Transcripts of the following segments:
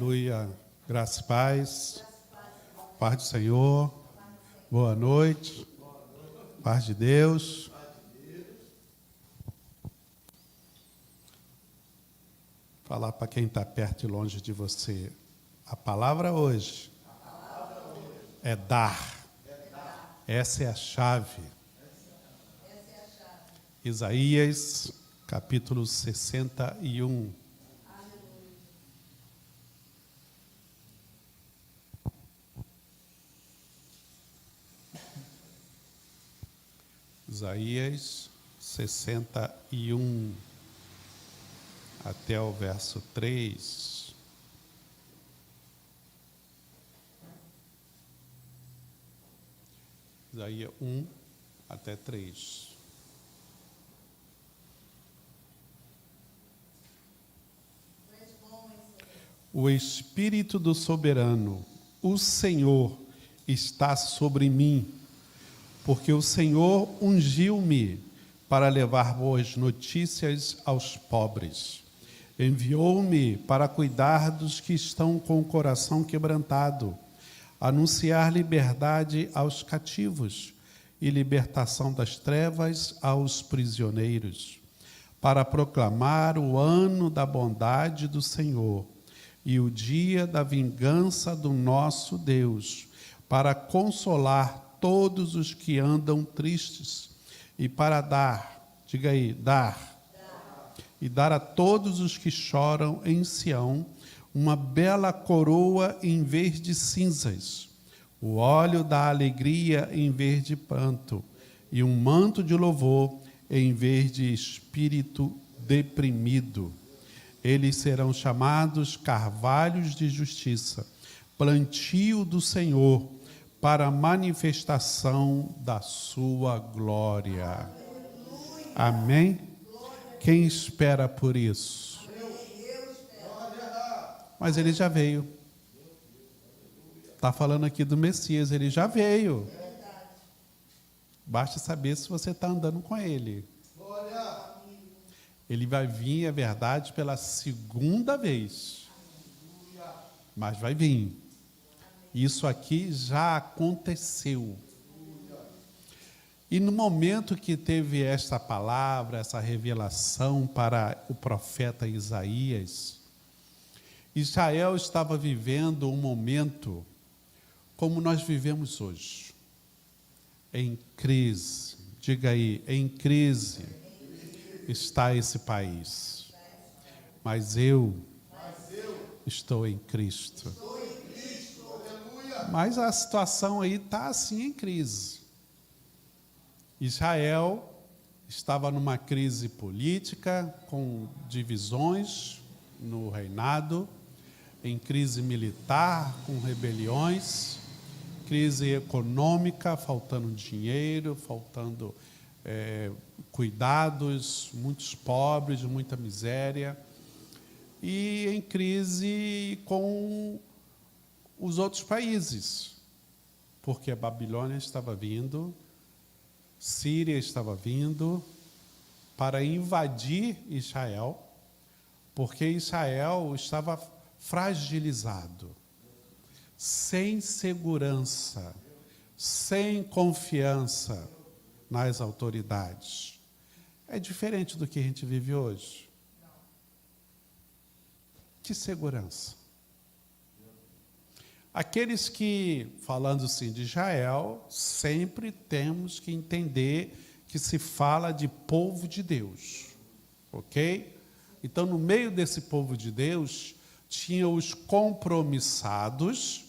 Aleluia. Graça e paz. Paz do Senhor. Boa noite. Paz de Deus. Falar para quem está perto e longe de você. A palavra hoje é dar. Essa é a chave. Isaías, capítulo 61. Isaías 61, até o verso 3. Isaías 1 até 3. O Espírito do Soberano, o Senhor, está sobre mim, porque o Senhor ungiu-me para levar boas notícias aos pobres. Enviou-me para cuidar dos que estão com o coração quebrantado, anunciar liberdade aos cativos e libertação das trevas aos prisioneiros, para proclamar o ano da bondade do Senhor e o dia da vingança do nosso Deus, para consolar todos os que andam tristes e para dar, diga aí, dar. E dar a todos os que choram em Sião uma bela coroa em vez de cinzas, o óleo da alegria em vez de pranto, e um manto de louvor em vez de espírito deprimido. Eles serão chamados carvalhos de justiça, plantio do Senhor, para a manifestação da sua glória. Amém? Quem espera por isso? Mas ele já veio. Está falando aqui do Messias, ele já veio. Basta saber se você está andando com ele. Ele vai vir, é verdade, pela segunda vez. Mas vai vir. Isso aqui já aconteceu. E no momento que teve esta palavra, essa revelação para o profeta Isaías, Israel estava vivendo um momento como nós vivemos hoje. Em crise. Diga aí, em crise está esse país. Mas eu estou em Cristo. Mas a situação aí está assim em crise. Israel estava numa crise política, com divisões no reinado, em crise militar, com rebeliões, crise econômica, faltando dinheiro, faltando cuidados, muitos pobres, muita miséria, e em crise com os outros países, porque a Babilônia estava vindo, Síria estava vindo para invadir Israel, porque Israel estava fragilizado, sem segurança, sem confiança nas autoridades. É diferente do que a gente vive hoje. Que segurança? Aqueles que, falando assim de Israel, sempre temos que entender que se fala de povo de Deus, ok? Então, no meio desse povo de Deus, tinha os compromissados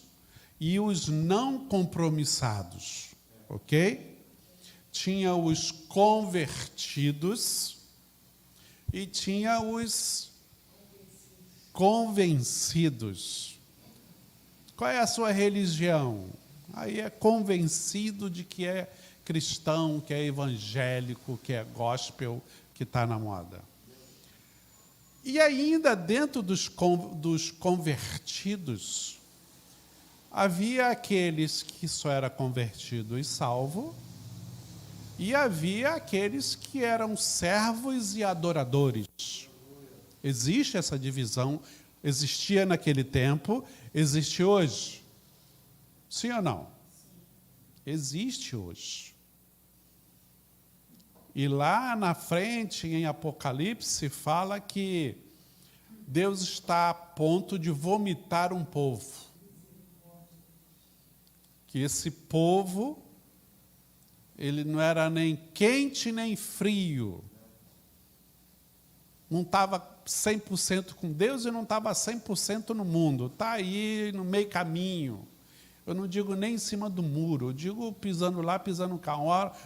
e os não compromissados, ok? Tinha os convertidos e tinha os convencidos. Qual é a sua religião? Aí é convencido de que é cristão, que é evangélico, que é gospel, que está na moda. E ainda dentro dos convertidos, havia aqueles que só era convertido e salvo, e havia aqueles que eram servos e adoradores. Existe essa divisão Existia naquele tempo, existe hoje. Sim ou não? Existe hoje. E lá na frente, em Apocalipse, fala que Deus está a ponto de vomitar um povo. Que esse povo, ele não era nem quente nem frio. Não estava 100% com Deus e não estava 100% no mundo. Está aí no meio caminho. Eu não digo nem em cima do muro, eu digo pisando lá, pisando cá.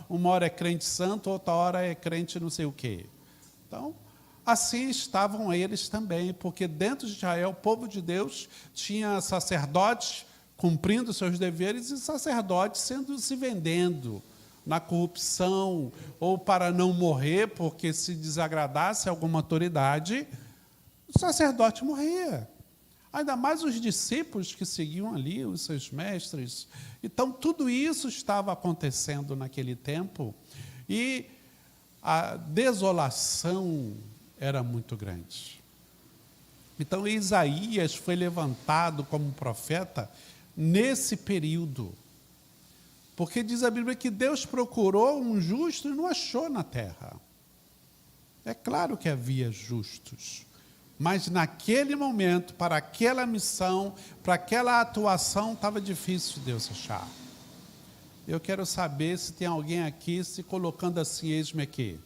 Uma hora é crente santo, outra hora é crente não sei o quê. Então, assim estavam eles também, porque dentro de Israel, o povo de Deus tinha sacerdotes cumprindo seus deveres e sacerdotes se vendendo na corrupção, ou para não morrer, porque se desagradasse alguma autoridade, o sacerdote morria. Ainda mais os discípulos que seguiam ali, os seus mestres. Então, tudo isso estava acontecendo naquele tempo e a desolação era muito grande. Então, Isaías foi levantado como profeta nesse período. Porque diz a Bíblia que Deus procurou um justo e não achou na terra. É claro que havia justos. Mas naquele momento, para aquela missão, para aquela atuação, estava difícil Deus achar. Eu quero saber se tem alguém aqui se colocando assim, eis-me aqui.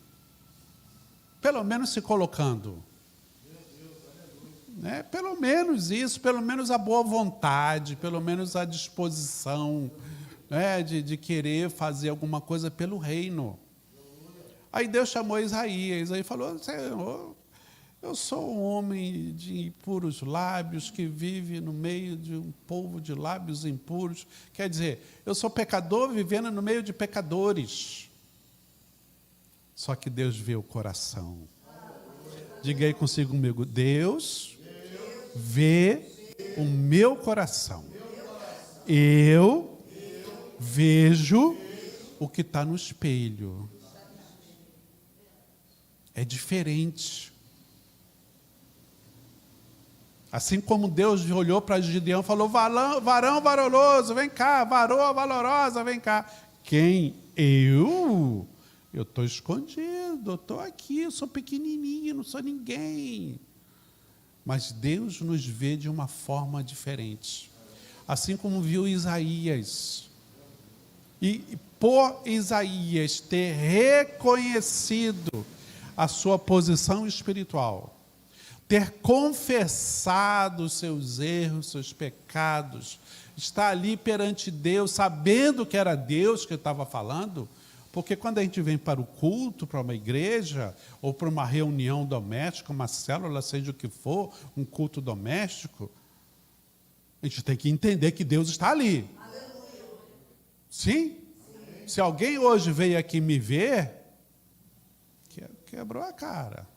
Pelo menos se colocando. Né? Pelo menos isso, pelo menos a boa vontade, pelo menos a disposição, né? de querer fazer alguma coisa pelo reino. Aí Deus chamou Isaías, aí falou, Senhor, eu sou um homem de impuros lábios que vive no meio de um povo de lábios impuros. Quer dizer, eu sou pecador vivendo no meio de pecadores. Só que Deus vê o coração. Diga aí consigo comigo, Deus vê o meu coração. Eu vejo o que está no espelho. É diferente. Assim como Deus olhou para Gideão e falou, varão valoroso, vem cá, varoa valorosa, vem cá. Quem? Eu? Eu estou escondido, eu estou aqui, eu sou pequenininho, não sou ninguém. Mas Deus nos vê de uma forma diferente. Assim como viu Isaías. E por Isaías ter reconhecido a sua posição espiritual, ter confessado os seus erros, seus pecados, estar ali perante Deus, sabendo que era Deus que estava falando, porque quando a gente vem para o culto, para uma igreja, ou para uma reunião doméstica, uma célula, seja o que for, um culto doméstico, a gente tem que entender que Deus está ali. Aleluia. Sim? Se alguém hoje veio aqui me ver, quebrou a cara.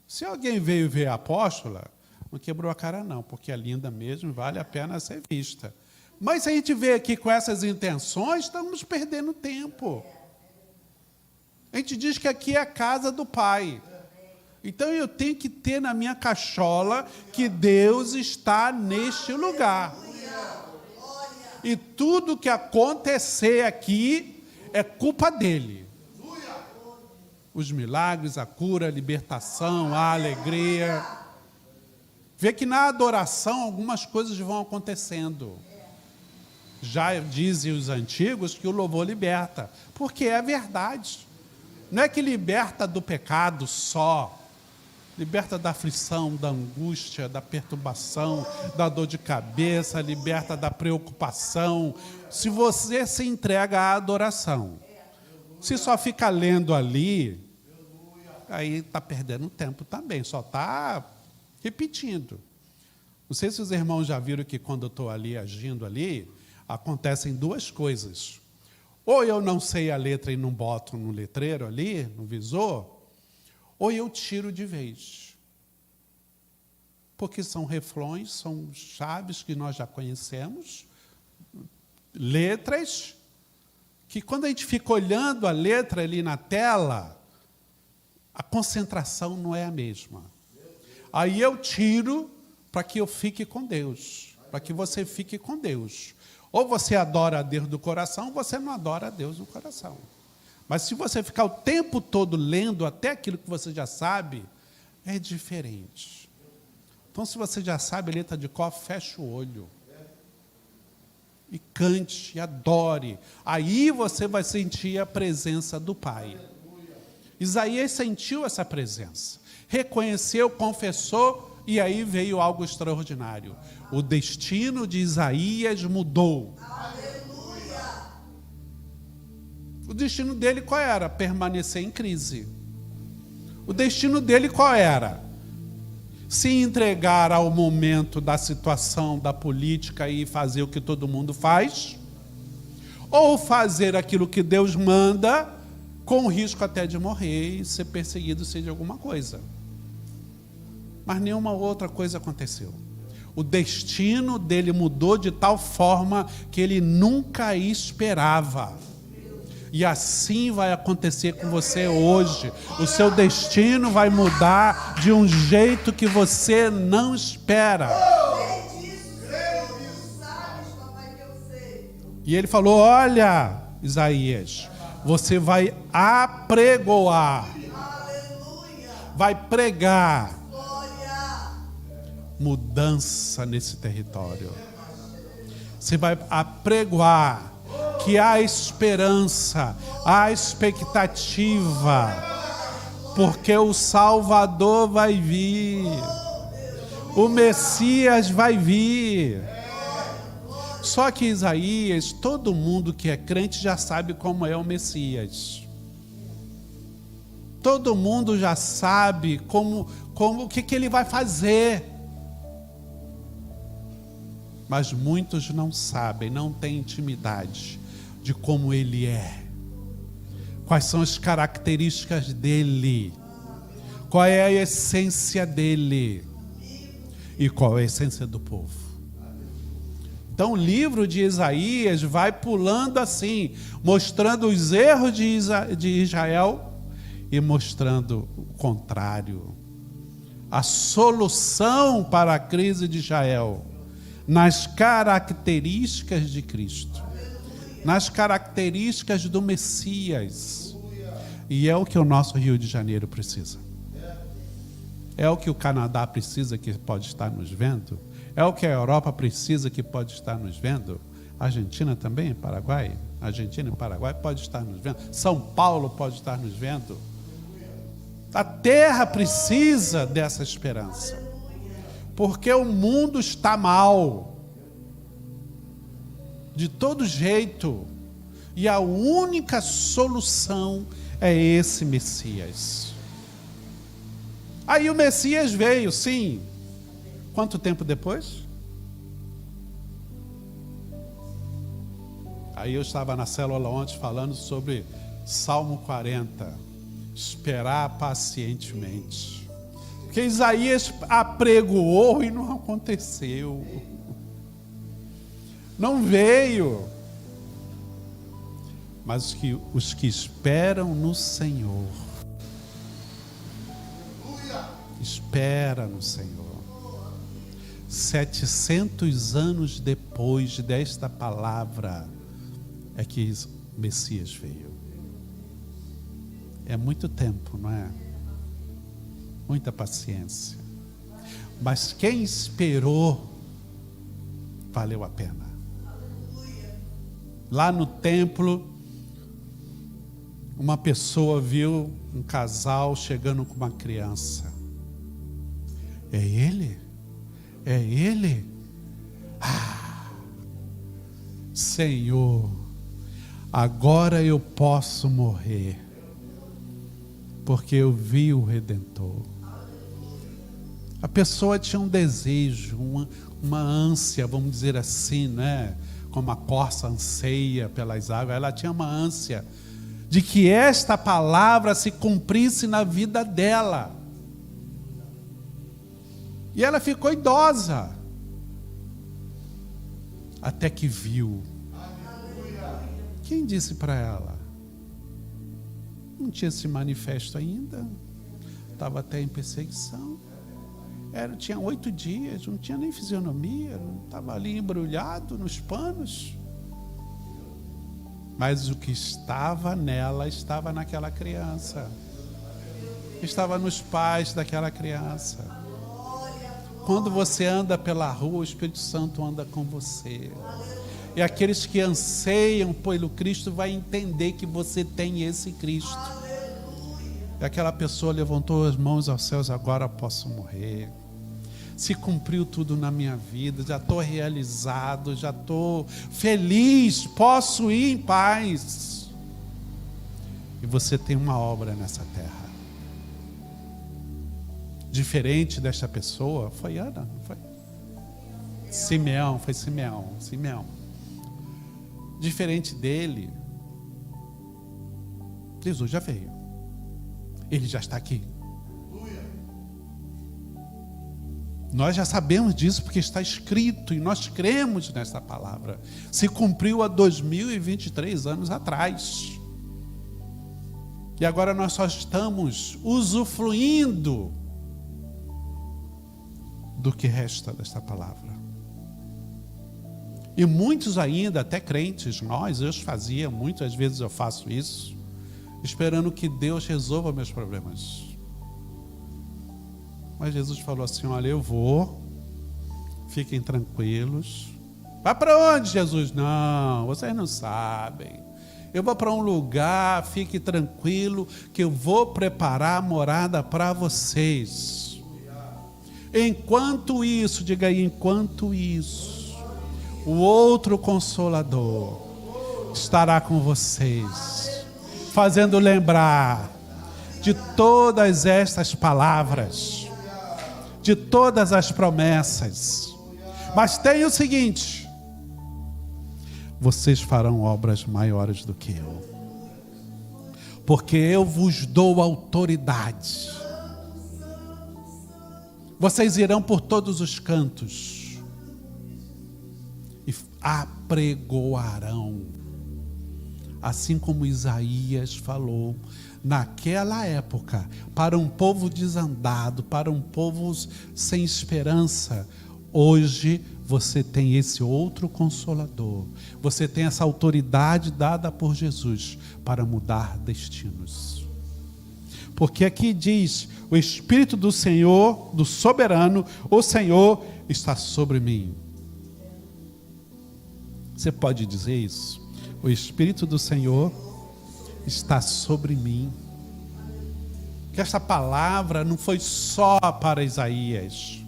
Se alguém veio ver a apóstola, não quebrou a cara não, porque é linda mesmo, vale a pena ser vista. Mas se a gente veio aqui com essas intenções, estamos perdendo tempo. A gente diz que aqui é a casa do Pai. Então eu tenho que ter na minha cachola que Deus está neste lugar. E tudo que acontecer aqui é culpa dele. Os milagres, a cura, a libertação, a alegria. Vê que na adoração algumas coisas vão acontecendo. Já dizem os antigos que o louvor liberta, porque é verdade. Não é que liberta do pecado só, liberta da aflição, da angústia, da perturbação, da dor de cabeça, liberta da preocupação. Se você se entrega à adoração, se só fica lendo ali, aí está perdendo tempo também, só está repetindo. Não sei se os irmãos já viram que quando eu estou ali, agindo ali, acontecem duas coisas. Ou eu não sei a letra e não boto no letreiro ali, no visor, ou eu tiro de vez. Porque são refrões, são chaves que nós já conhecemos, letras, que quando a gente fica olhando a letra ali na tela, a concentração não é a mesma. Aí eu tiro para que eu fique com Deus, para que você fique com Deus. Ou você adora a Deus do coração, ou você não adora a Deus no coração. Mas se você ficar o tempo todo lendo até aquilo que você já sabe, é diferente. Então, se você já sabe a letra de cor, fecha o olho. E cante, e adore. Aí você vai sentir a presença do Pai. Isaías sentiu essa presença. Reconheceu, confessou, e aí veio algo extraordinário. O destino de Isaías mudou. Aleluia! O destino dele qual era? Permanecer em crise. O destino dele qual era? Se entregar ao momento da situação, da política e fazer o que todo mundo faz, ou fazer aquilo que Deus manda, com o risco até de morrer e ser perseguido, seja alguma coisa. Mas nenhuma outra coisa aconteceu. O destino dele mudou de tal forma que ele nunca esperava. E assim vai acontecer com você hoje. O seu destino vai mudar de um jeito que você não espera. E ele falou: olha, Isaías, você vai apregoar, vai pregar mudança nesse território. Você vai apregoar que há esperança, há expectativa, porque o Salvador vai vir, o Messias vai vir. Só que Isaías, todo mundo que é crente já sabe como é o Messias. Todo mundo já sabe o que ele vai fazer. Mas muitos não sabem, não têm intimidade de como ele é. Quais são as características dele? Qual é a essência dele? E qual é a essência do povo? Então o livro de Isaías vai pulando assim, mostrando os erros de Israel e mostrando o contrário. A solução para a crise de Israel nas características de Cristo, nas características do Messias. E é o que o nosso Rio de Janeiro precisa. É o que o Canadá precisa, que pode estar nos vendo. É o que a Europa precisa, que pode estar nos vendo. A Argentina também, Paraguai. Argentina e Paraguai pode estar nos vendo. São Paulo pode estar nos vendo. A terra precisa dessa esperança. Porque o mundo está mal, de todo jeito, e a única solução é esse Messias. Aí o Messias veio, sim. Quanto tempo depois? Aí eu estava na célula ontem falando sobre Salmo 40, esperar pacientemente. Porque Isaías apregoou e não aconteceu. Não veio. Mas os que esperam no Senhor, espera no Senhor. 700 anos depois desta palavra é que o Messias veio. É muito tempo, não é? Muita paciência. Mas quem esperou, valeu a pena. Lá no templo, uma pessoa viu um casal chegando com uma criança. É ele? É ele? Ah, Senhor, agora eu posso morrer, porque eu vi o Redentor. A pessoa tinha um desejo, uma ânsia, vamos dizer assim, né? Como a corça anseia pelas águas, ela tinha uma ânsia de que esta palavra se cumprisse na vida dela. E ela ficou idosa, até que viu. Quem disse para ela? Não tinha se manifesto ainda, estava até em perseguição. Tinha 8 dias, não tinha nem fisionomia, estava ali embrulhado nos panos. Mas o que estava nela estava naquela criança. Estava nos pais daquela criança. Quando você anda pela rua, o Espírito Santo anda com você. E aqueles que anseiam pelo Cristo vai entender que você tem esse Cristo. E aquela pessoa levantou as mãos aos céus: agora posso morrer. Se cumpriu tudo na minha vida, já estou realizado, já estou feliz, posso ir em paz. E você tem uma obra nessa terra. Diferente desta pessoa, foi Ana, não foi? Simeão, foi Simeão. Diferente dele, Jesus já veio. Ele já está aqui. Nós já sabemos disso porque está escrito e nós cremos nessa palavra. Se cumpriu há 2023 anos atrás. E agora nós só estamos usufruindo do que resta desta palavra. E muitos ainda, até crentes, eu fazia, muitas vezes eu faço isso, esperando que Deus resolva meus problemas. Mas Jesus falou assim: olha, eu vou, fiquem tranquilos. Vai para onde, Jesus? Não, vocês não sabem. Eu vou para um lugar, fique tranquilo, que eu vou preparar a morada para vocês. Enquanto isso, diga aí, enquanto isso, o outro Consolador estará com vocês, fazendo lembrar de todas estas palavras, de todas as promessas. Mas tem o seguinte: vocês farão obras maiores do que eu, porque eu vos dou autoridade. Vocês irão por todos os cantos e apregoarão, assim como Isaías falou naquela época, para um povo desandado, para um povo sem esperança. Hoje você tem esse outro Consolador, você tem essa autoridade dada por Jesus para mudar destinos. Porque aqui diz: o Espírito do Senhor, do soberano, o Senhor está sobre mim. Você pode dizer isso? O Espírito do Senhor está sobre mim. Que esta palavra não foi só para Isaías,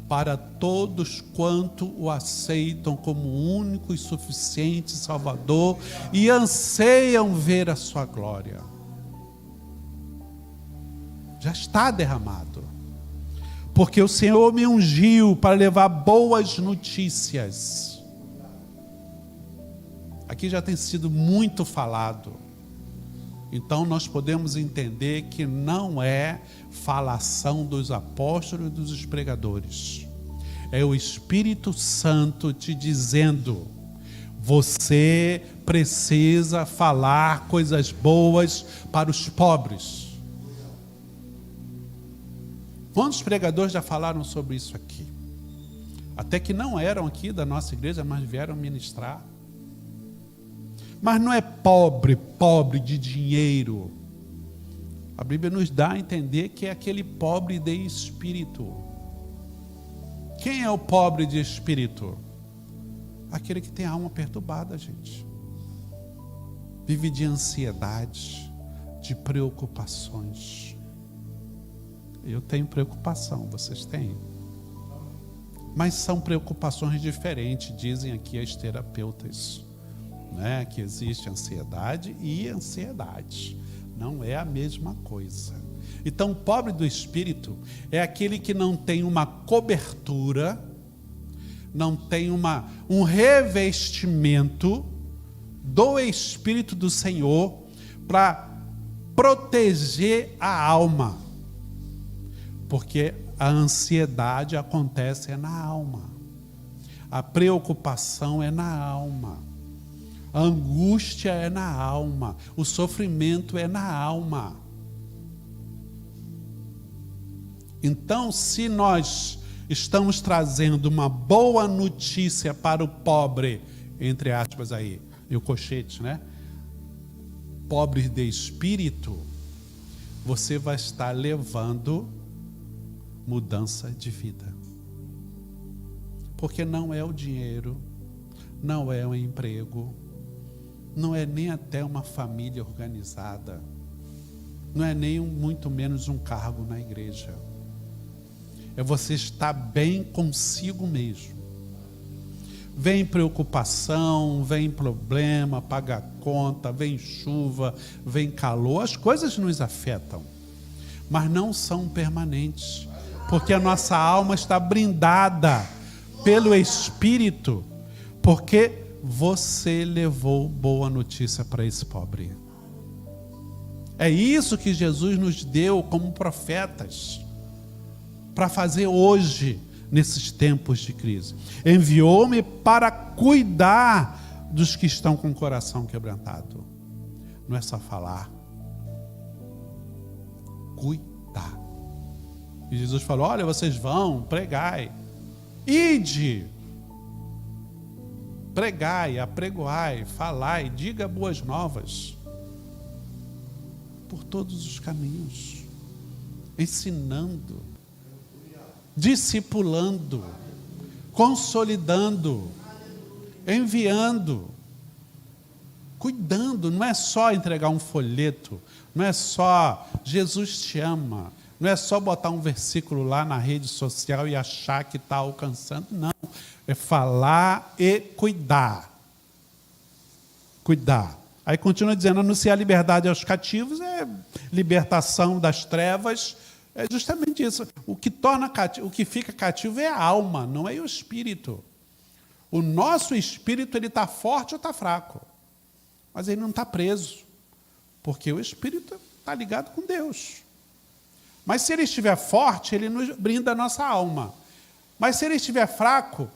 para todos quanto o aceitam como único e suficiente Salvador e anseiam ver a sua glória. Já está derramado, porque o Senhor me ungiu para levar boas notícias. Aqui já tem sido muito falado, então nós podemos entender que não é falação dos apóstolos e dos pregadores, é o Espírito Santo te dizendo: você precisa falar coisas boas para os pobres. Quantos pregadores já falaram sobre isso aqui? Até que não eram aqui da nossa igreja, mas vieram ministrar. Mas não é pobre de dinheiro. A Bíblia nos dá a entender que é aquele pobre de espírito. Quem é o pobre de espírito? Aquele que tem a alma perturbada, gente. Vive de ansiedade, de preocupações. Eu tenho preocupação, vocês têm? Mas são preocupações diferentes, dizem aqui as terapeutas, né? Que existe ansiedade e ansiedade. Não é a mesma coisa. Então, o pobre do espírito é aquele que não tem uma cobertura, não tem um revestimento do Espírito do Senhor para proteger a alma. Porque a ansiedade acontece na alma, a preocupação é na alma, a angústia é na alma, o sofrimento é na alma. Então, se nós estamos trazendo uma boa notícia para o pobre, entre aspas aí, e o cochete, né? Pobre de espírito, você vai estar levando mudança de vida. Porque não é o dinheiro, não é o emprego, não é nem até uma família organizada, não é nem muito menos um cargo na igreja. É você estar bem consigo mesmo. Vem preocupação, vem problema, paga conta, vem chuva, vem calor, as coisas nos afetam, mas não são permanentes, porque a nossa alma está blindada pelo Espírito, porque você levou boa notícia para esse pobre. É isso que Jesus nos deu como profetas, para fazer hoje, nesses tempos de crise. Enviou-me para cuidar dos que estão com o coração quebrantado. Não é só falar. Cuidar. E Jesus falou, olha, vocês vão, pregai. Ide. Pregai, apregoai, falai, diga boas novas. Por todos os caminhos. Ensinando. Discipulando, consolidando, enviando, cuidando. Não é só entregar um folheto, não é só Jesus te ama, não é só botar um versículo lá na rede social e achar que está alcançando, não. É falar e cuidar. Cuidar. Aí continua dizendo, anunciar a liberdade aos cativos é libertação das trevas. É justamente isso. O que torna cativo, o que fica cativo é a alma, não é o espírito. O nosso espírito, ele está forte ou está fraco. Mas ele não está preso. Porque o espírito está ligado com Deus. Mas se ele estiver forte, ele nos brinda a nossa alma. Mas se ele estiver fraco,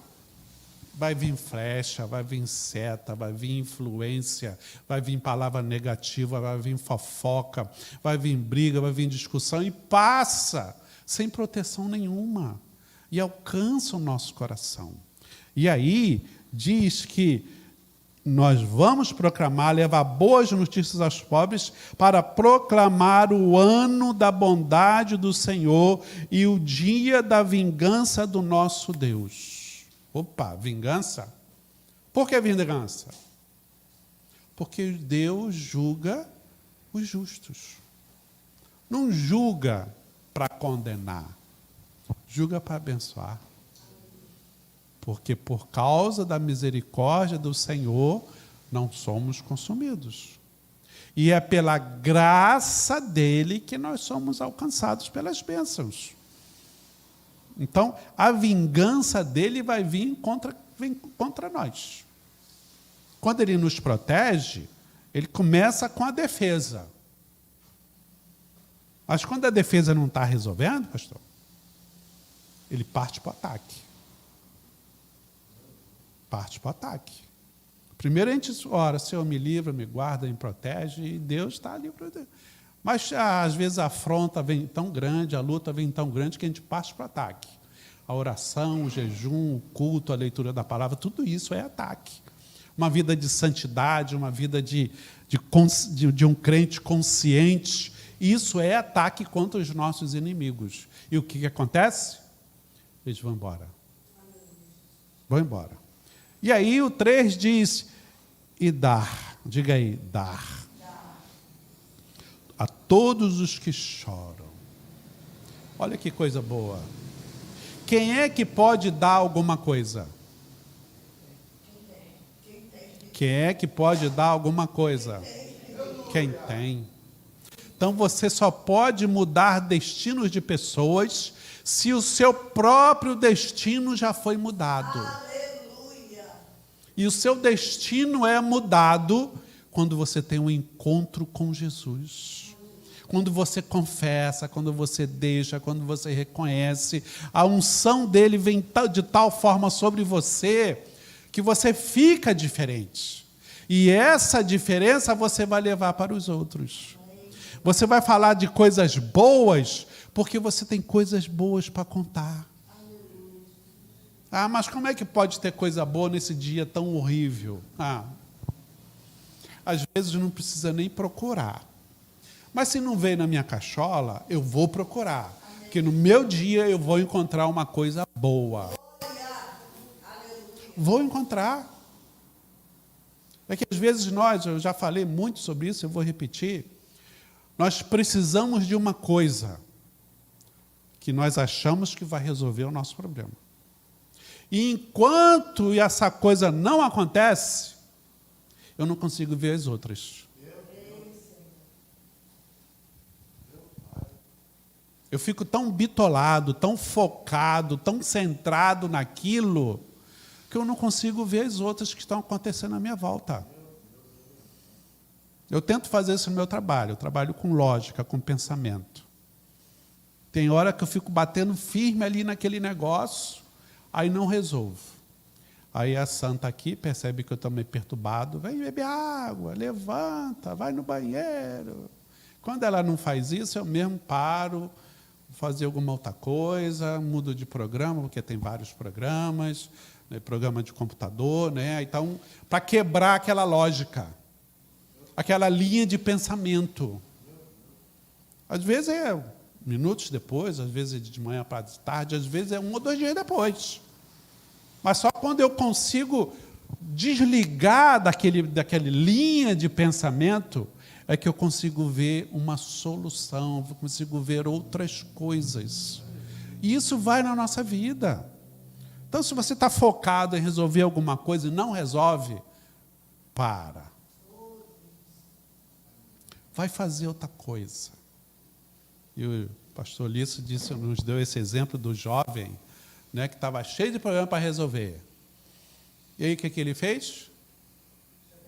vai vir flecha, vai vir seta, vai vir influência, vai vir palavra negativa, vai vir fofoca, vai vir briga, vai vir discussão e passa sem proteção nenhuma e alcança o nosso coração. E aí diz que nós vamos proclamar, levar boas notícias aos pobres para proclamar o ano da bondade do Senhor e o dia da vingança do nosso Deus. Opa, vingança? Por que vingança? Porque Deus julga os justos. Não julga para condenar, julga para abençoar. Porque por causa da misericórdia do Senhor, não somos consumidos. E é pela graça dele que nós somos alcançados pelas bênçãos. Então, a vingança dele vai vir contra nós. Quando ele nos protege, ele começa com a defesa. Mas quando a defesa não está resolvendo, pastor, ele parte para o ataque. Parte para o ataque. Primeiro a gente ora, Senhor, me livra, me guarda, me protege, e Deus está ali para Deus. Mas, às vezes, a afronta vem tão grande, a luta vem tão grande, que a gente parte para o ataque. A oração, o jejum, o culto, a leitura da palavra, tudo isso é ataque. Uma vida de santidade, uma vida de um crente consciente, isso é ataque contra os nossos inimigos. E o que acontece? Eles vão embora. Vão embora. E aí o 3 diz, e dar, diga aí, dar. A todos os que choram. Olha que coisa boa. Quem é que pode dar alguma coisa? Quem é que pode dar alguma coisa? Quem tem. Então você só pode mudar destinos de pessoas se o seu próprio destino já foi mudado. Aleluia. E o seu destino é mudado quando você tem um encontro com Jesus. Quando você confessa, quando você deixa, quando você reconhece, a unção dele vem de tal forma sobre você que você fica diferente. E essa diferença você vai levar para os outros. Você vai falar de coisas boas Porque você tem coisas boas para contar. Ah, mas como é que pode ter coisa boa nesse dia tão horrível? Às vezes não precisa nem procurar. Mas se não veio na minha cachola, eu vou procurar. Porque no meu dia eu vou encontrar uma coisa boa. Vou encontrar. É que às vezes eu já falei muito sobre isso, eu vou repetir, nós precisamos de uma coisa que nós achamos que vai resolver o nosso problema. E enquanto essa coisa não acontece, eu não consigo ver as outras. Eu fico tão bitolado, tão focado, tão centrado naquilo, que eu não consigo ver as outras que estão acontecendo à minha volta. Eu tento fazer isso no meu trabalho. Eu trabalho com lógica, com pensamento. Tem hora que eu fico batendo firme ali naquele negócio, aí não resolvo. Aí a santa aqui percebe que eu estou meio perturbado, vem beber água, levanta, vai no banheiro. Quando ela não faz isso, eu mesmo paro, vou fazer alguma outra coisa, mudo de programa, porque tem vários programas, né, programa de computador, né? Então, para quebrar aquela lógica, aquela linha de pensamento. Às vezes é minutos depois, às vezes é de manhã para tarde, às vezes é 1 ou 2 dias depois. Mas só quando eu consigo desligar daquela linha de pensamento é que eu consigo ver uma solução, eu consigo ver outras coisas. E isso vai na nossa vida. Então, se você está focado em resolver alguma coisa e não resolve, para. Vai fazer outra coisa. E o pastor Lício nos deu esse exemplo do jovem, né, que estava cheio de problema para resolver. E aí, o que ele fez?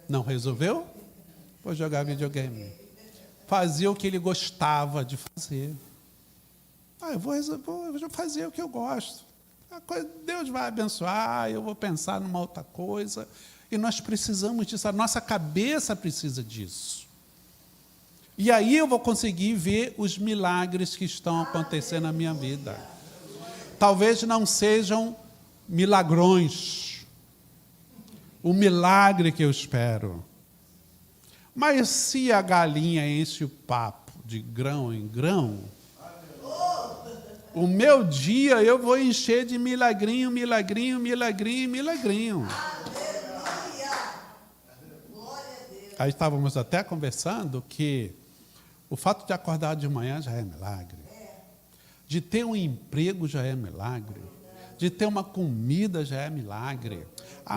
Não resolveu? Vou jogar videogame. Fazia o que ele gostava de fazer. Eu vou fazer o que eu gosto. Deus vai abençoar, eu vou pensar numa outra coisa. E nós precisamos disso, a nossa cabeça precisa disso. E aí eu vou conseguir ver os milagres que estão acontecendo na minha vida. Talvez não sejam milagrões, o milagre que eu espero. Mas se a galinha enche o papo de grão em grão, o meu dia eu vou encher de milagrinho, milagrinho, milagrinho, milagrinho. Aí estávamos até conversando que o fato de acordar de manhã já é milagre. De ter um emprego já é milagre. De ter uma comida já é milagre.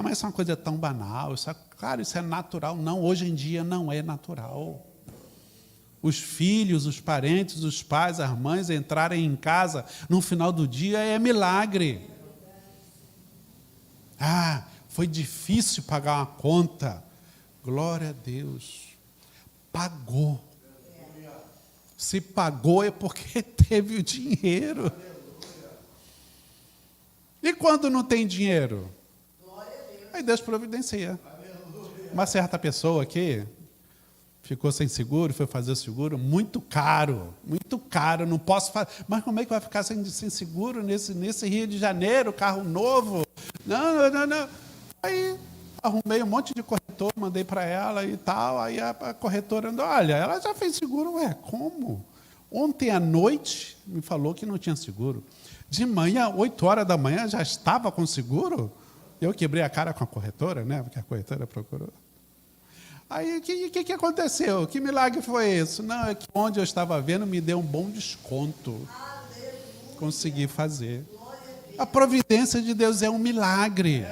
Mas isso é uma coisa tão banal. Claro, isso é natural. Não, hoje em dia não é natural. Os filhos, os parentes, os pais, as mães entrarem em casa no final do dia é milagre. Foi difícil pagar uma conta. Glória a Deus. Pagou. Se pagou é porque teve o dinheiro. E quando não tem dinheiro? Aí Deus providencia. Uma certa pessoa aqui ficou sem seguro, foi fazer o seguro, muito caro, não posso fazer. Mas como é que vai ficar sem seguro nesse Rio de Janeiro, carro novo? Não. Aí arrumei um monte de corretor, mandei para ela e tal, aí a corretora andou, olha, ela já fez seguro, como? Ontem à noite me falou que não tinha seguro. De manhã, 8 horas da manhã, já estava com seguro? Eu quebrei a cara com a corretora, né? Porque a corretora procurou. Aí, o que aconteceu? Que milagre foi esse? Não, é que onde eu estava vendo me deu um bom desconto. Consegui fazer. A providência de Deus é um milagre.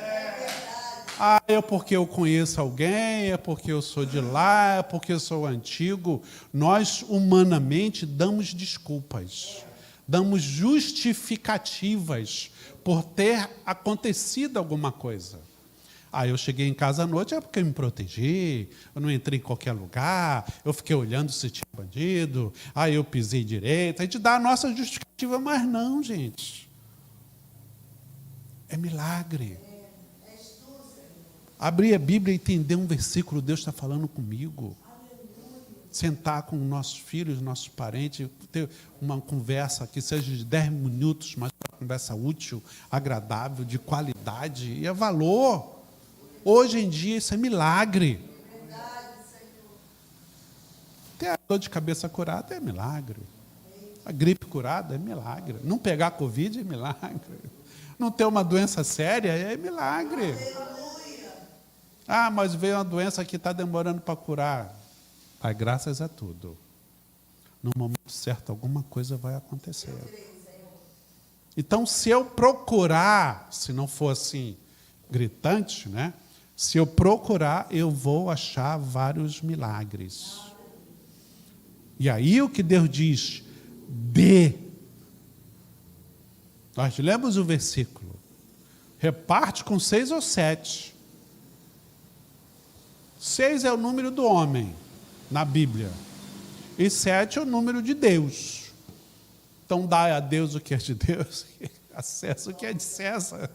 É porque eu conheço alguém, é porque eu sou de lá, é porque eu sou antigo. Nós, humanamente, damos desculpas. Damos justificativas por ter acontecido alguma coisa. Eu cheguei em casa à noite, é porque eu me protegi, eu não entrei em qualquer lugar, eu fiquei olhando se tinha bandido, eu pisei direito, a gente dá a nossa justificativa, mas não, gente. É milagre. Abrir a Bíblia e entender um versículo, Deus está falando comigo. sentar com nossos filhos, nossos parentes, ter uma conversa que seja de 10 minutos, mas uma conversa útil, agradável, de qualidade, e é valor. Hoje em dia isso é milagre. Ter a dor de cabeça curada é milagre. A gripe curada é milagre. Não pegar Covid é milagre. Não ter uma doença séria é milagre. Ah, mas veio uma doença que está demorando para curar. Pai, graças a tudo. No momento certo, alguma coisa vai acontecer. Então, se eu procurar, se não for assim gritante, né? Se eu procurar, eu vou achar vários milagres. E aí o que Deus diz? Dê. Nós lemos o versículo. Reparte com 6 ou 7. 6 é o número do homem na Bíblia. E 7 é o número de Deus. Então dá a Deus o que é de Deus, a César o que é de César.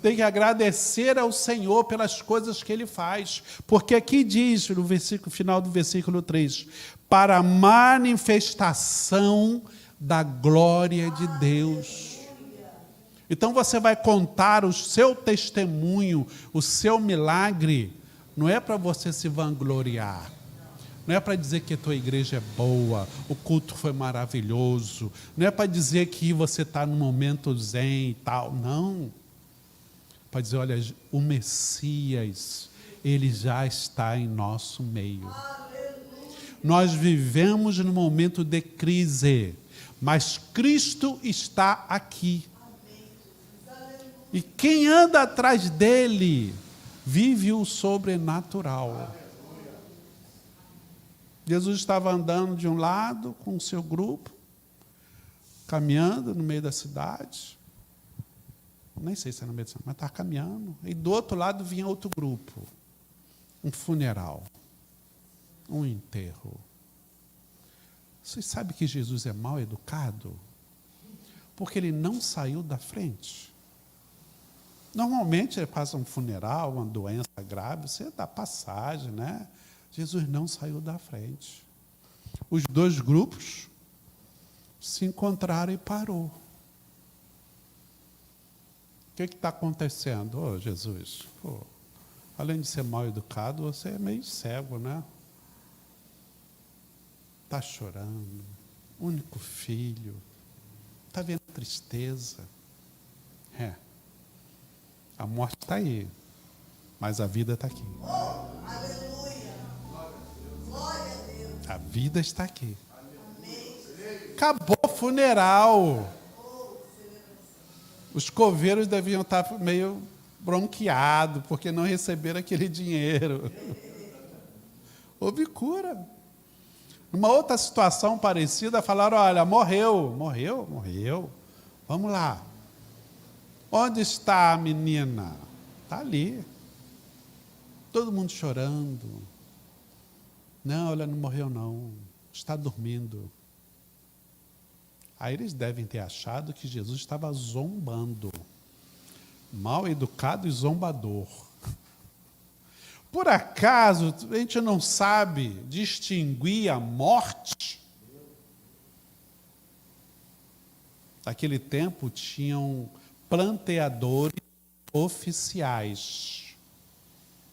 Tem que agradecer ao Senhor pelas coisas que Ele faz. Porque aqui diz, no final do versículo 3, para a manifestação da glória de Deus. Então você vai contar o seu testemunho, o seu milagre, não é para você se vangloriar, não é para dizer que a tua igreja é boa, o culto foi maravilhoso, não é para dizer que você está num momento zen e tal, não. Para dizer, olha, o Messias, ele já está em nosso meio. Nós vivemos num momento de crise, mas Cristo está aqui. E quem anda atrás dele, vive o sobrenatural. Jesus estava andando de um lado com o seu grupo, caminhando no meio da cidade. Nem sei se era no meio da cidade, mas estava caminhando. E do outro lado vinha outro grupo. Um funeral. Um enterro. Vocês sabem que Jesus é mal educado? Porque ele não saiu da frente. Normalmente, ele passa um funeral, uma doença grave, você dá passagem, né? Jesus não saiu da frente. Os dois grupos se encontraram e parou. O que está acontecendo? Ô, Jesus, pô, além de ser mal educado, você é meio cego, né? Está chorando, único filho, está vendo tristeza. A morte está aí, mas a vida está aqui. A vida está aqui. Acabou o funeral. Os coveiros deviam estar meio bronqueados, porque não receberam aquele dinheiro. Houve cura. Numa outra situação parecida, falaram, olha, morreu. Vamos lá. Onde está a menina? Está ali. Todo mundo chorando. Não, ela não morreu não. Está dormindo. Aí eles devem ter achado que Jesus estava zombando. Mal educado e zombador. Por acaso, a gente não sabe distinguir a morte? Naquele tempo tinham planteadores oficiais.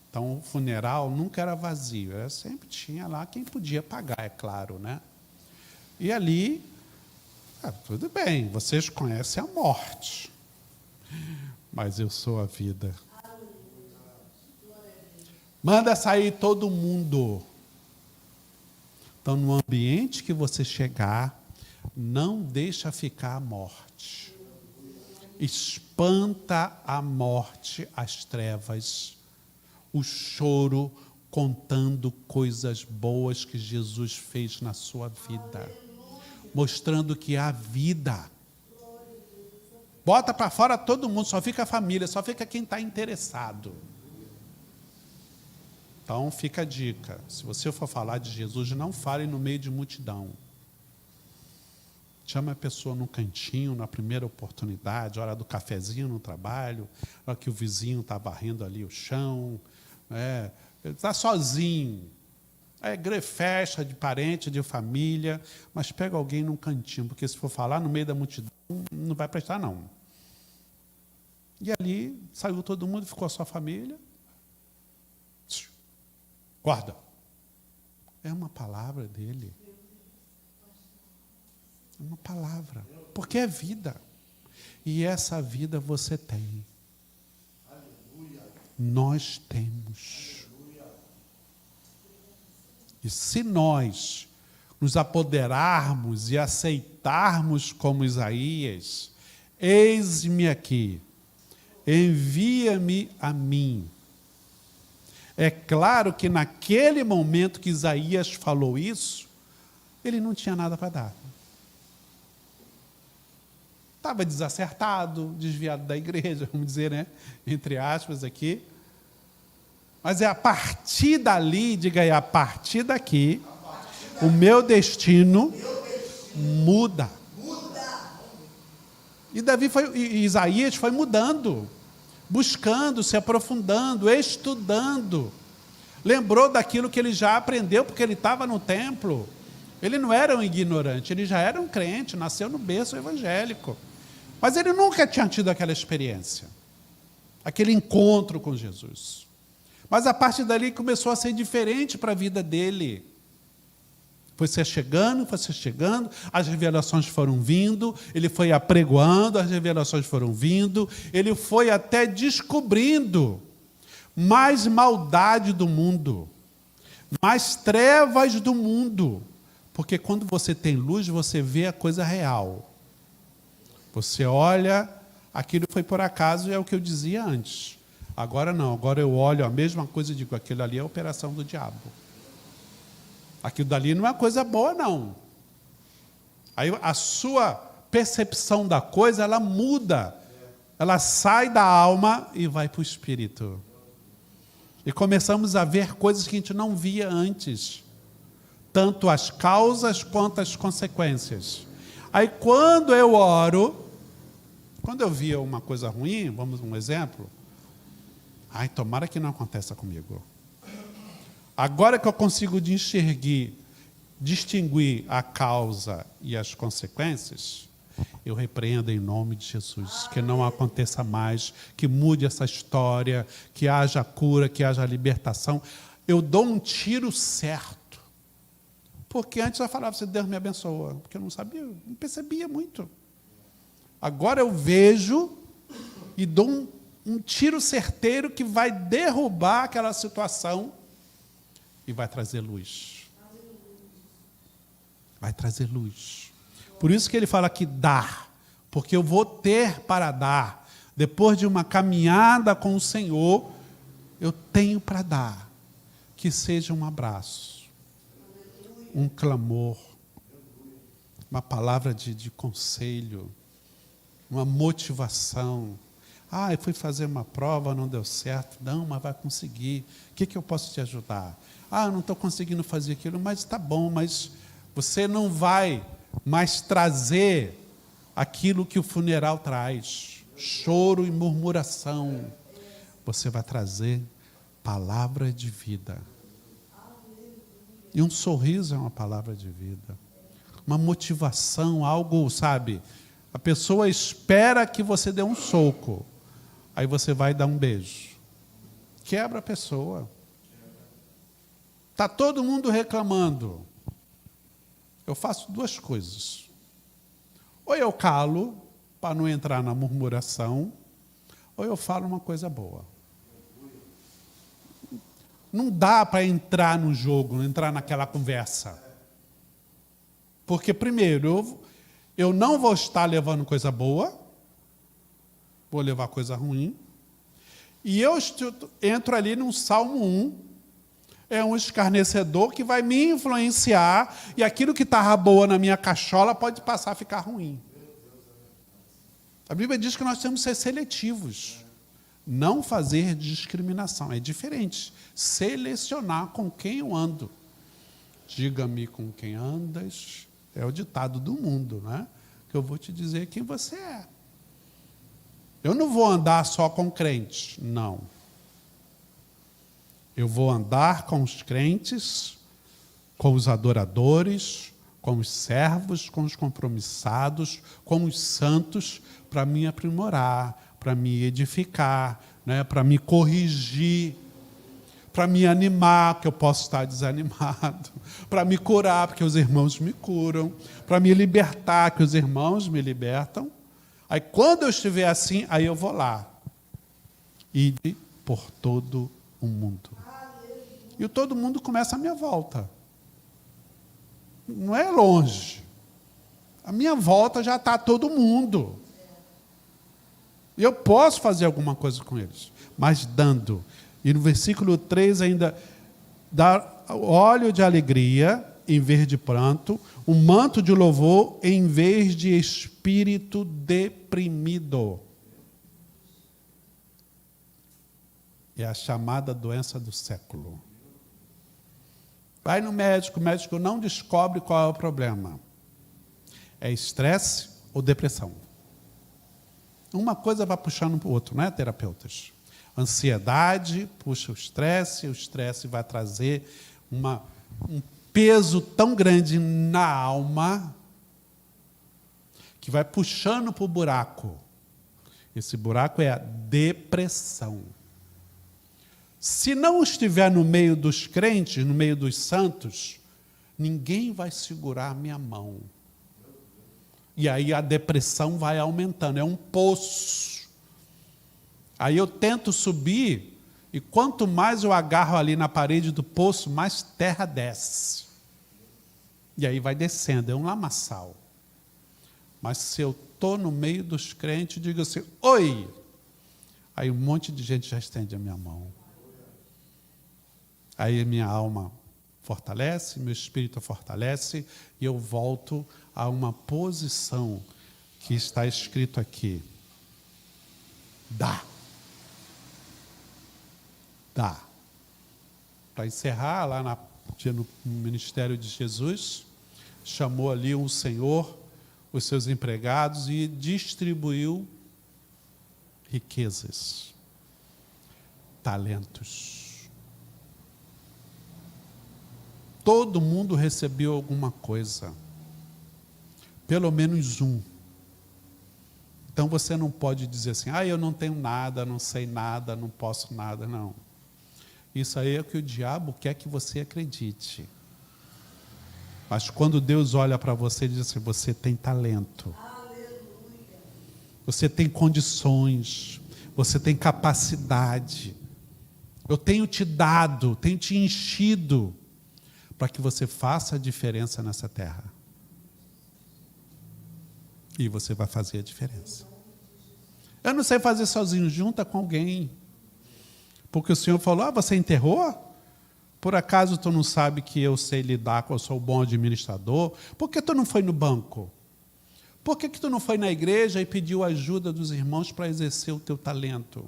Então, o funeral nunca era vazio, sempre tinha lá quem podia pagar, é claro, né? E ali, tudo bem, vocês conhecem a morte, mas eu sou a vida. Manda sair todo mundo. Então, no ambiente que você chegar, não deixa ficar a morte. Espanta a morte, as trevas, o choro, contando coisas boas que Jesus fez na sua vida. Mostrando que há vida. Bota para fora todo mundo, só fica a família, só fica quem está interessado. Então, fica a dica. Se você for falar de Jesus, não fale no meio de multidão. Chama a pessoa num cantinho, na primeira oportunidade, hora do cafezinho no trabalho, hora que o vizinho está varrendo ali o chão, ele está sozinho. festa de parente, de família, mas pega alguém num cantinho, porque se for falar no meio da multidão, não vai prestar, não. E ali saiu todo mundo, ficou a sua família. Guarda. É uma palavra dele. É uma palavra. Porque é vida. E essa vida você tem. Nós temos. E se nós nos apoderarmos e aceitarmos como Isaías, eis-me aqui, envia-me a mim. É claro que naquele momento que Isaías falou isso, ele não tinha nada para dar. Estava desacertado, desviado da igreja, vamos dizer, né? Entre aspas aqui. Mas é a partir dali, diga aí, a partir daqui, o meu destino muda. E Isaías foi mudando, buscando, se aprofundando, estudando. Lembrou daquilo que ele já aprendeu, porque ele estava no templo. Ele não era um ignorante, ele já era um crente, nasceu no berço evangélico. Mas ele nunca tinha tido aquela experiência, aquele encontro com Jesus. Mas a partir dali começou a ser diferente para a vida dele. Foi se chegando, as revelações foram vindo, ele foi apregoando, as revelações foram vindo, ele foi até descobrindo mais maldade do mundo, mais trevas do mundo. Porque quando você tem luz, você vê a coisa real. Você olha, aquilo foi por acaso, é o que eu dizia antes. Agora não, agora eu olho a mesma coisa e digo, aquilo ali é a operação do diabo. Aquilo dali não é coisa boa, não. Aí a sua percepção da coisa, ela muda. Ela sai da alma e vai para o espírito. E começamos a ver coisas que a gente não via antes. Tanto as causas quanto as consequências. Aí quando eu oro, quando eu via uma coisa ruim, vamos um exemplo, ai, tomara que não aconteça comigo. Agora que eu consigo distinguir a causa e as consequências, eu repreendo em nome de Jesus, que não aconteça mais, que mude essa história, que haja cura, que haja libertação. Eu dou um tiro certo. Porque antes eu falava assim, Deus me abençoa, porque eu não sabia, não percebia muito. Agora eu vejo e dou um tiro certeiro que vai derrubar aquela situação e vai trazer luz. Vai trazer luz. Por isso que ele fala que dá, porque eu vou ter para dar. Depois de uma caminhada com o Senhor, eu tenho para dar. Que seja um abraço, um clamor, uma palavra de conselho, uma motivação. Ah, eu fui fazer uma prova, não deu certo. Não, mas vai conseguir. O que eu posso te ajudar? Ah, não estou conseguindo fazer aquilo, mas está bom, mas você não vai mais trazer aquilo que o funeral traz, choro e murmuração. Você vai trazer palavra de vida. E um sorriso é uma palavra de vida. Uma motivação, algo, sabe? A pessoa espera que você dê um soco. Aí você vai dar um beijo. Quebra a pessoa. Está todo mundo reclamando. Eu faço duas coisas. Ou eu calo, para não entrar na murmuração, ou eu falo uma coisa boa. Não dá para entrar no jogo, entrar naquela conversa. Porque, primeiro, eu não vou estar levando coisa boa, vou levar coisa ruim. E eu entro ali no Salmo 1, é um escarnecedor que vai me influenciar, e aquilo que estava boa na minha cachola pode passar a ficar ruim. A Bíblia diz que nós temos que ser seletivos. Não fazer discriminação. É diferente. Selecionar com quem eu ando. Diga-me com quem andas. É o ditado do mundo, né? Que eu vou te dizer quem você é. Eu não vou andar só com crentes. Não. Eu vou andar com os crentes com os adoradores, com os servos, com os compromissados, com os santos, para me aprimorar, para me edificar, né, para me corrigir, para me animar, porque eu posso estar desanimado, para me curar, porque os irmãos me curam, para me libertar, que os irmãos me libertam. Aí, quando eu estiver assim, aí eu vou lá. Ide por todo o mundo. E o todo mundo começa a minha volta. Não é longe. A minha volta já está todo mundo. E eu posso fazer alguma coisa com eles, mas dando. E no versículo 3 ainda dá óleo de alegria em vez de pranto, um manto de louvor em vez de espírito deprimido. É a chamada doença do século. Vai no médico, o médico não descobre qual é o problema. É estresse ou depressão. Uma coisa vai puxando para o outro, não é, terapeutas? Ansiedade puxa o estresse vai trazer um peso tão grande na alma que vai puxando para o buraco. Esse buraco é a depressão. Se não estiver no meio dos crentes, no meio dos santos, ninguém vai segurar a minha mão. E aí a depressão vai aumentando, é um poço. Aí eu tento subir, e quanto mais eu agarro ali na parede do poço, mais terra desce. E aí vai descendo, é um lamaçal. Mas se eu estou no meio dos crentes, digo assim, oi! Aí um monte de gente já estende a minha mão. Aí minha alma fortalece, meu espírito fortalece, e eu volto a uma posição que está escrito aqui. Dá. Dá. Para encerrar, lá no ministério de Jesus, chamou ali um senhor, os seus empregados, e distribuiu riquezas, talentos. Todo mundo recebeu alguma coisa. Pelo menos um. Então você não pode dizer assim, eu não tenho nada, não sei nada, não posso nada, não. Isso aí é o que o diabo quer que você acredite. Mas quando Deus olha para você e diz assim, você tem talento. Você tem condições, você tem capacidade. Eu tenho te dado, tenho te enchido, para que você faça a diferença nessa terra. E você vai fazer a diferença. Eu não sei fazer sozinho, junta com alguém. Porque o Senhor falou, você enterrou? Por acaso tu não sabe que eu sei lidar, que eu sou bom administrador? Por que tu não foi no banco? Por que tu não foi na igreja e pediu ajuda dos irmãos para exercer o teu talento?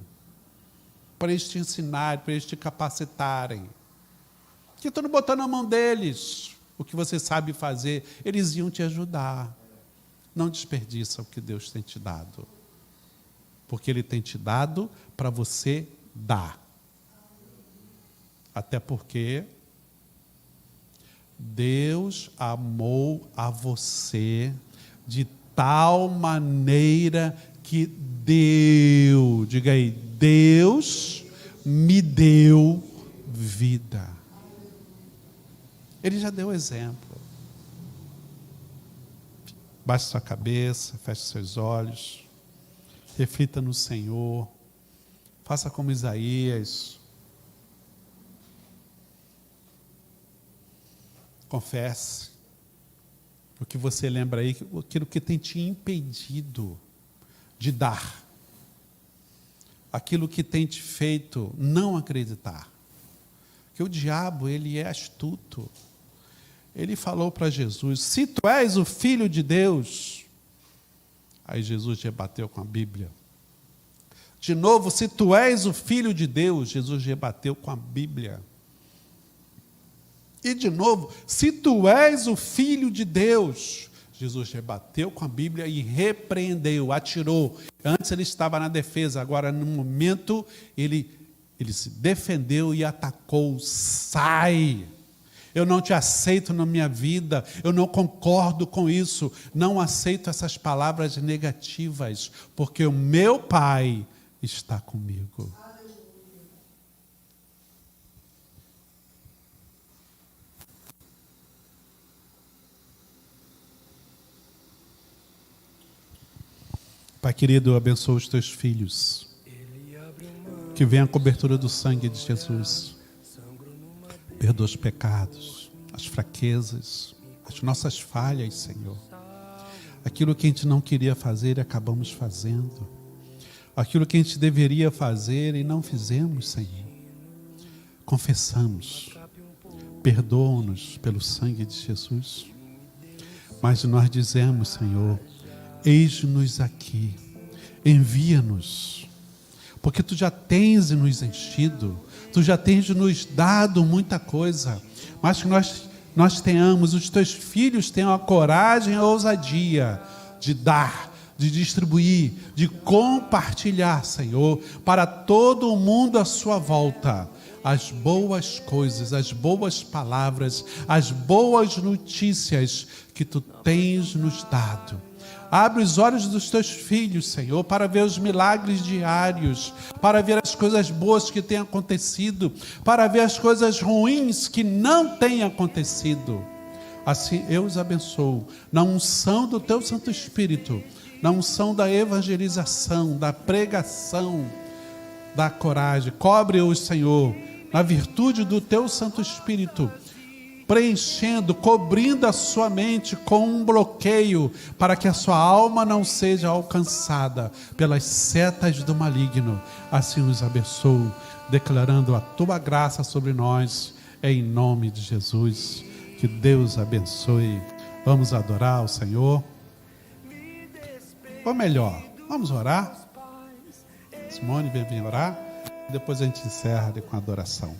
Para eles te ensinarem, para eles te capacitarem. Por que tu não botou na mão deles o que você sabe fazer? Eles iam te ajudar. Não desperdiça o que Deus tem te dado. Porque Ele tem te dado para você dar. Até porque Deus amou a você de tal maneira que deu, diga aí, Deus me deu vida. Ele já deu exemplo. Baixe sua cabeça, feche seus olhos, reflita no Senhor, faça como Isaías, confesse o que você lembra aí, aquilo que tem te impedido de dar, aquilo que tem te feito não acreditar, que o diabo, ele é astuto. Ele falou para Jesus, se tu és o Filho de Deus, aí Jesus rebateu com a Bíblia. De novo, se tu és o Filho de Deus, Jesus rebateu com a Bíblia. E de novo, se tu és o Filho de Deus, Jesus rebateu com a Bíblia e repreendeu, atirou. Antes ele estava na defesa, agora no momento ele se defendeu e atacou. Sai! Eu não te aceito na minha vida, eu não concordo com isso, não aceito essas palavras negativas, porque o meu Pai está comigo. Pai querido, abençoa os teus filhos, que venha a cobertura do sangue de Jesus. Perdoa os pecados, as fraquezas, as nossas falhas, Senhor. Aquilo que a gente não queria fazer e acabamos fazendo. Aquilo que a gente deveria fazer e não fizemos, Senhor. Confessamos. Perdoa-nos pelo sangue de Jesus. Mas nós dizemos, Senhor, eis-nos aqui, envia-nos, porque Tu já tens nos enchido, Tu já tens nos dado muita coisa, mas que nós tenhamos, os Teus filhos tenham a coragem e a ousadia de dar, de distribuir, de compartilhar, Senhor, para todo o mundo à sua volta, as boas coisas, as boas palavras, as boas notícias que Tu tens nos dado. Abre os olhos dos teus filhos, Senhor, para ver os milagres diários, para ver as coisas boas que têm acontecido, para ver as coisas ruins que não têm acontecido. Assim eu os abençoo, na unção do teu Santo Espírito, na unção da evangelização, da pregação, da coragem. Cobre-os, Senhor, na virtude do teu Santo Espírito, preenchendo, cobrindo a sua mente com um bloqueio, para que a sua alma não seja alcançada pelas setas do maligno. Assim os abençoo, declarando a tua graça sobre nós, em nome de Jesus. Que Deus abençoe. Vamos adorar o Senhor. Ou melhor, vamos orar. Simone, vem orar. Depois a gente encerra com a adoração.